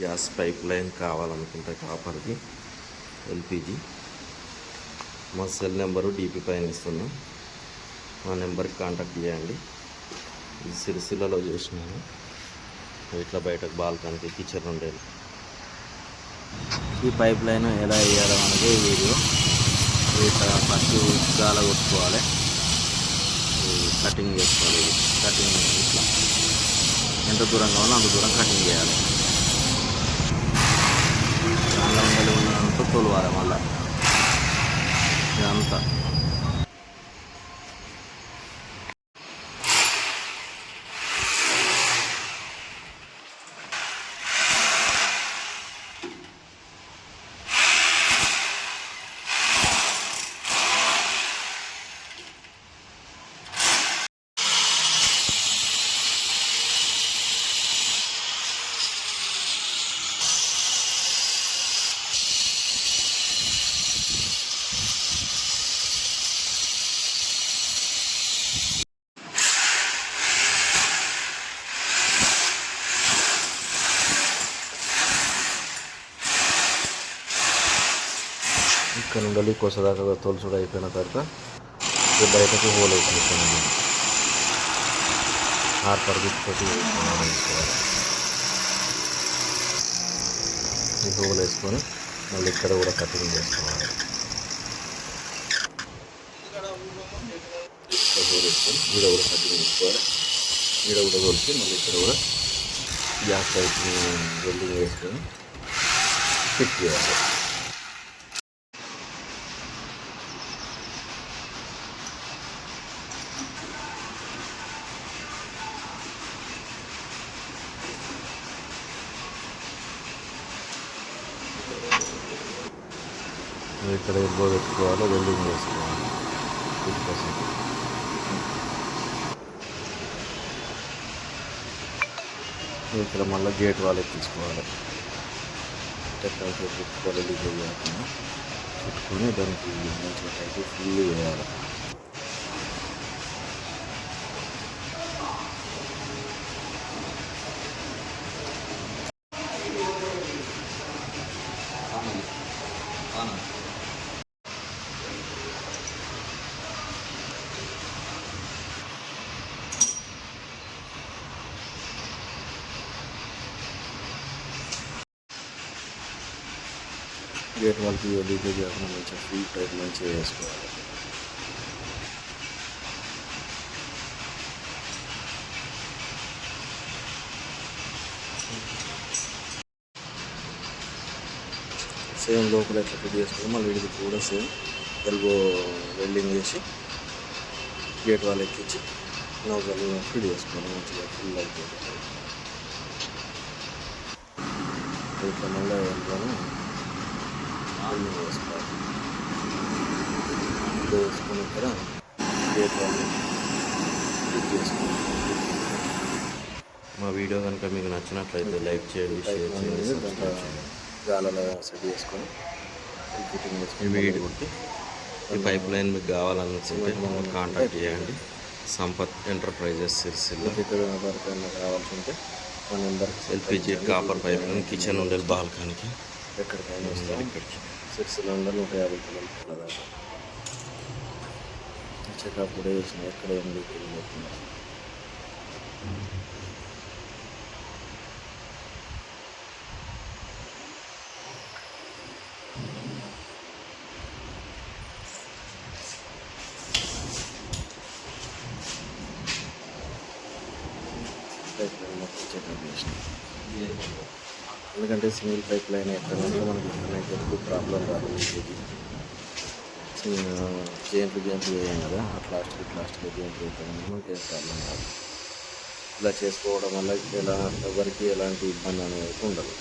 Gas pipe line కావాలనుకుంటే కాపర్ది LPG మా cell number DP పైన ఇస్తున్నాం. మా నెంబర్కి కాంటాక్ట్ చేయండి. ఇది సిరిసిల్లలో చేసినాను. ఇట్లా బయటకు బాల్కనీకి కిచెన్ ఉండేది. ఈ పైప్ లైన్ ఎలా వేయాలో అనేది వీడియో. ఇట్లా ఫస్ట్ గాల కొట్టుకోవాలి, కటింగ్ చేసుకోవాలి. కటింగ్ ఇట్లా ఎంత దూరం కావాలో అంత దూరం కటింగ్ చేయాలి. దానిలో ఉన్నంత తొలవాలి మళ్ళీ ఇదంతా. ఇక్కడ నుండి కొసదాకా తొలుసుడు అయిపోయిన తర్వాత బయటకు హోల్ వేసుకుంటాను. హార్పర్ తోటి వేసుకోవాలి. ఈ హోల్ వేసుకొని మళ్ళీ ఇక్కడ కూడా కటింగ్ చేసుకోవాలి. హోల్ వేసుకొని ఈడ కూడా కటింగ్ చేసుకోవాలి. ఈడ కూడా కొలిసి మళ్ళీ ఇక్కడ కూడా గ్యాస్ పైప్ వెల్డింగ్ వేసుకొని ఫిట్ చేయాలి. ఇక్కడ ఎల్బో పెట్టుకోవాలి, వెల్డింగ్ వేసుకోవాలి. ఇక్కడ మళ్ళీ గేట్ వాళ్ళు ఎక్కించుకోవాలి. టెక్నాలజీ పెట్టుకోవాలి, లీకేజ్ కాకుండా పెట్టుకొని దానికి మంచిగా టైట్ ఫుల్ వేయాలి. గేట్ వాళ్ళకి లీకేజ్ కాకుండా మంచిగా ఫుల్ టైట్ మంచిగా వేసుకోవాలి. సేమ్ లోపల ఎట్లా ఫిట్ చేసుకొని మళ్ళీ వీడికి కూడా సేమ్ ఎల్బో వెల్డింగ్ చేసి గేట్ వాళ్ళు ఎక్కించి నౌకలు ఫిట్ చేసుకోవాలి. మంచిగా ఫుల్ అయిపోతుంది. ఇట్లా మళ్ళీ ఎల్బోను వెల్డింగ్ వేసుకోవాలి. వేసుకుని ఇక్కడ గేట్ వాళ్ళు ఫిట్ చేసుకోవాలి. మా వీడియో కనుక మీకు నచ్చినట్లయితే లైక్ చేయండి, షేర్ చేయండి, సబ్స్క్రైబ్ చేయండి. గాలలో సెట్ చేసుకొని ఫిట్టింగ్ చేసుకొని వీడియో కొట్టి ఈ పైప్ లైన్ మీకు కావాలనుకుంటే మమ్మల్ని కాంటాక్ట్ చేయండి. సంపత్ ఎంటర్ప్రైజెస్ సిరిసిల్ల. ఎవరికైనా కావాల్సి ఉంటే మన నెంబర్కి LPG copper pipe line kitchen ఉండేది బాల్కనీకి ఎక్కడికైనా వస్తారు. ఇక్కడికి సిరిసిల్లలో 150 కిలోమీటర్ల దాకా చెకప్ కూడా చేసిన ఎక్కడ ఏం లీకేజ్ లేకుండా. పైప్ లైన్ మొత్తం చెకప్ చేసినాం. ఎందుకంటే సింగిల్ పైప్ లైన్ ఎక్కడ ఉంటే మనకి కనెక్ట్ ఎక్కువ ప్రాబ్లం రాదు. జేంట్లు వేయం కదా, అట్లా లాస్ట్గా జేంట్లు వేస్తాం మనకి ఏం ప్రాబ్లం రాదు. ఇలా చేసుకోవడం వల్ల ఎవరికి ఎలాంటి ఇబ్బంది అనేది ఉండదు.